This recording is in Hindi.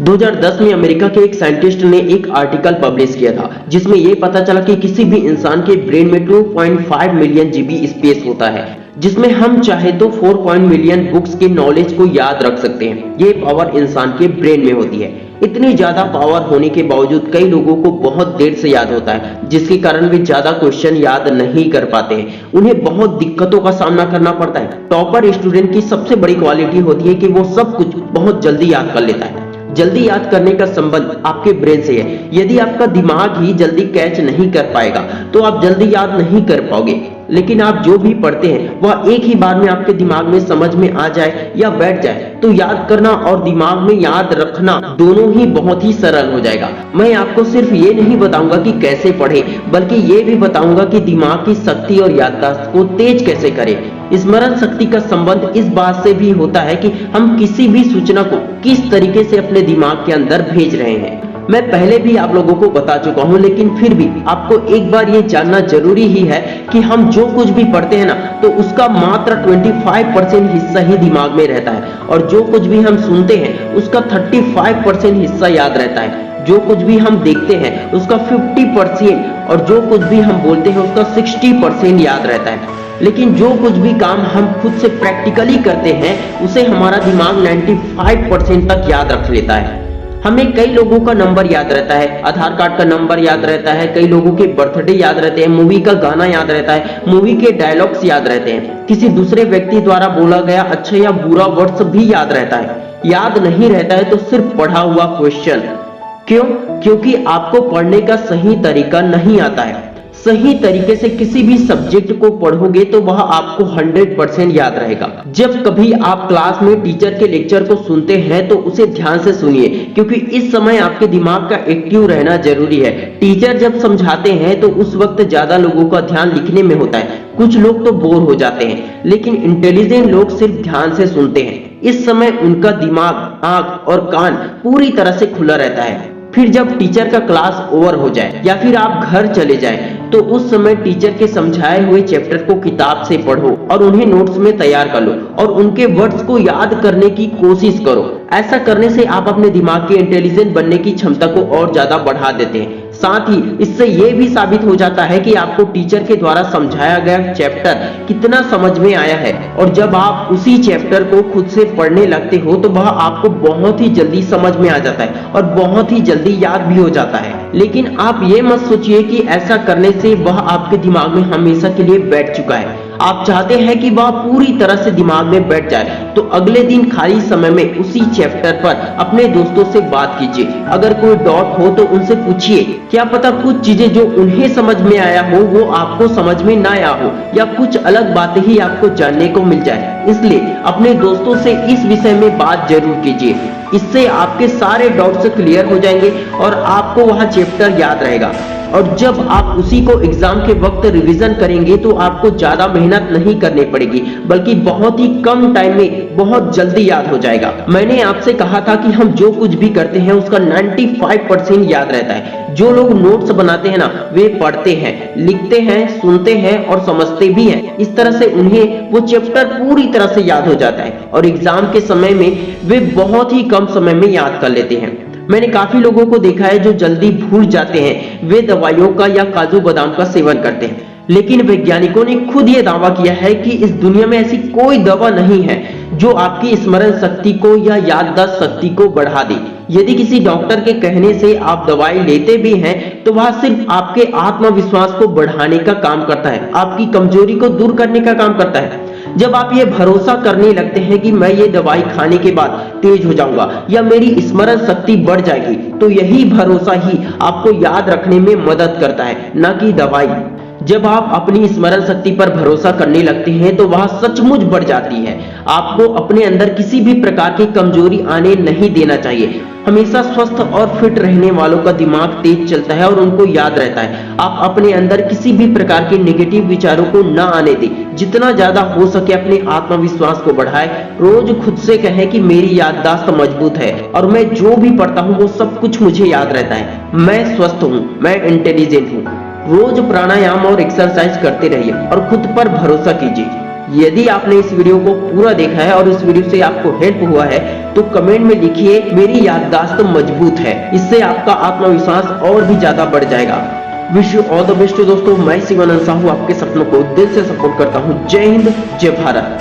2010 में अमेरिका के एक साइंटिस्ट ने एक आर्टिकल पब्लिश किया था जिसमें यह पता चला कि किसी भी इंसान के ब्रेन में 2.5 मिलियन जीबी स्पेस होता है, जिसमें हम चाहे तो 4 मिलियन बुक्स के नॉलेज को याद रख सकते हैं। ये पावर इंसान के ब्रेन में होती है। इतनी ज्यादा पावर होने के बावजूद कई लोगों को बहुत देर से याद होता है, जिसके कारण वे ज्यादा क्वेश्चन याद नहीं कर पाते हैं। उन्हें बहुत दिक्कतों का सामना करना पड़ता है। टॉपर स्टूडेंट की सबसे बड़ी क्वालिटी होती है कि वो सब कुछ बहुत जल्दी याद कर लेता है। जल्दी याद करने का संबंध आपके ब्रेन से है। यदि आपका दिमाग ही जल्दी कैच नहीं कर पाएगा तो आप जल्दी याद नहीं कर पाओगे। लेकिन आप जो भी पढ़ते हैं वह एक ही बार में आपके दिमाग में समझ में आ जाए या बैठ जाए तो याद करना और दिमाग में याद रखना दोनों ही बहुत ही सरल हो जाएगा। मैं आपको सिर्फ ये नहीं बताऊंगा कि कैसे पढ़े, बल्कि ये भी बताऊंगा कि दिमाग की शक्ति और याददाश्त को तेज कैसे करें। स्मरण शक्ति का संबंध इस बात से भी होता है कि हम किसी भी सूचना को किस तरीके से अपने दिमाग के अंदर भेज रहे हैं। मैं पहले भी आप लोगों को बता चुका हूं, लेकिन फिर भी आपको एक बार ये जानना जरूरी ही है कि हम जो कुछ भी पढ़ते हैं ना, तो उसका मात्र 25% हिस्सा ही दिमाग में रहता है और जो कुछ भी हम सुनते हैं उसका 35% हिस्सा याद रहता है। जो कुछ भी हम देखते हैं उसका 50% और जो कुछ भी हम बोलते हैं उसका 60% याद रहता है। लेकिन जो कुछ भी काम हम खुद से प्रैक्टिकली करते हैं उसे हमारा दिमाग 95% तक याद रख लेता है। हमें कई लोगों का नंबर याद रहता है, आधार कार्ड का नंबर याद रहता है, कई लोगों के बर्थडे याद रहते हैं, मूवी का गाना याद रहता है, मूवी के डायलॉग्स याद रहते हैं, किसी दूसरे व्यक्ति द्वारा बोला गया अच्छा या बुरा वर्ड्स भी याद रहता है। याद नहीं रहता है तो सिर्फ पढ़ा हुआ क्वेश्चन। क्यों? क्योंकि आपको पढ़ने का सही तरीका नहीं आता है। सही तरीके से किसी भी सब्जेक्ट को पढ़ोगे तो वह आपको 100% याद रहेगा। जब कभी आप क्लास में टीचर के लेक्चर को सुनते हैं तो उसे ध्यान से सुनिए, क्योंकि इस समय आपके दिमाग का एक्टिव रहना जरूरी है। टीचर जब समझाते हैं तो उस वक्त ज्यादा लोगों का ध्यान लिखने में होता है। कुछ लोग तो बोर हो जाते हैं, लेकिन इंटेलिजेंट लोग सिर्फ ध्यान से सुनते हैं। इस समय उनका दिमाग, आंख और कान पूरी तरह से खुला रहता है। फिर जब टीचर का क्लास ओवर हो जाए या फिर आप घर चले जाएं, तो उस समय टीचर के समझाए हुए चैप्टर को किताब से पढ़ो और उन्हें नोट्स में तैयार कर लो और उनके वर्ड्स को याद करने की कोशिश करो। ऐसा करने से आप अपने दिमाग के इंटेलिजेंट बनने की क्षमता को और ज्यादा बढ़ा देते हैं। साथ ही इससे यह भी साबित हो जाता है कि आपको टीचर के द्वारा समझाया गया चैप्टर कितना समझ में आया है। और जब आप उसी चैप्टर को खुद से पढ़ने लगते हो तो वह आपको बहुत ही जल्दी समझ में आ जाता है और बहुत ही जल्दी याद भी हो जाता है। लेकिन आप ये मत सोचिए कि ऐसा करने से वह आपके दिमाग में हमेशा के लिए बैठ चुका है। आप चाहते हैं कि वह पूरी तरह से दिमाग में बैठ जाए, तो अगले दिन खाली समय में उसी चैप्टर पर अपने दोस्तों से बात कीजिए। अगर कोई डाउट हो तो उनसे पूछिए। क्या पता कुछ चीजें जो उन्हें समझ में आया हो वो आपको समझ में ना आया हो, या कुछ अलग बातें ही आपको जानने को मिल जाए। इसलिए अपने दोस्तों से इस विषय में बात जरूर कीजिए। इससे आपके सारे डाउट्स क्लियर हो जाएंगे और आपको वह चैप्टर याद रहेगा। और जब आप उसी को एग्जाम के वक्त रिवीजन करेंगे तो आपको ज्यादा मेहनत नहीं करनी पड़ेगी, बल्कि बहुत ही कम टाइम में बहुत जल्दी याद हो जाएगा। मैंने आपसे कहा था कि हम जो कुछ भी करते हैं उसका 95% याद रहता है। जो लोग नोट्स बनाते हैं ना, वे पढ़ते हैं, लिखते हैं, सुनते हैं और समझते भी हैं। इस तरह से उन्हें वो चैप्टर पूरी तरह से याद हो जाता है और एग्जाम के समय में वे बहुत ही कम समय में याद कर लेते हैं। मैंने काफी लोगों को देखा है जो जल्दी भूल जाते हैं। वे दवाइयों का या काजू बादाम का सेवन करते हैं, लेकिन वैज्ञानिकों ने खुद ये दावा किया है कि इस दुनिया में ऐसी कोई दवा नहीं है जो आपकी स्मरण शक्ति को या याददाश्त शक्ति को बढ़ा दे। यदि किसी डॉक्टर के कहने से आप दवाई लेते भी हैं तो वह सिर्फ आपके आत्मविश्वास को बढ़ाने का काम करता है, आपकी कमजोरी को दूर करने का काम करता है। जब आप ये भरोसा करने लगते हैं कि मैं ये दवाई खाने के बाद तेज हो जाऊंगा या मेरी स्मरण शक्ति बढ़ जाएगी, तो यही भरोसा ही आपको याद रखने में मदद करता है, न कि दवाई। जब आप अपनी स्मरण शक्ति पर भरोसा करने लगते हैं तो वह सचमुच बढ़ जाती है। आपको अपने अंदर किसी भी प्रकार की कमजोरी आने नहीं देना चाहिए। हमेशा स्वस्थ और फिट रहने वालों का दिमाग तेज चलता है और उनको याद रहता है। आप अपने अंदर किसी भी प्रकार के नेगेटिव विचारों को ना आने दें। जितना ज्यादा हो सके अपने आत्मविश्वास को बढ़ाएं। रोज खुद से कहें कि मेरी याददाश्त मजबूत है और मैं जो भी पढ़ता हूँ वो सब कुछ मुझे याद रहता है। मैं स्वस्थ हूँ, मैं इंटेलिजेंट हूँ। रोज प्राणायाम और एक्सरसाइज करते रहिए और खुद पर भरोसा कीजिए। यदि आपने इस वीडियो को पूरा देखा है और इस वीडियो से आपको हेल्प हुआ है तो कमेंट में लिखिए मेरी याददाश्त मजबूत है। इससे आपका आत्मविश्वास और भी ज्यादा बढ़ जाएगा। Wish you all the best दोस्तों। मैं शिवानंद साहू आपके सपनों को दिल से सपोर्ट करता हूँ। जय हिंद, जय भारत।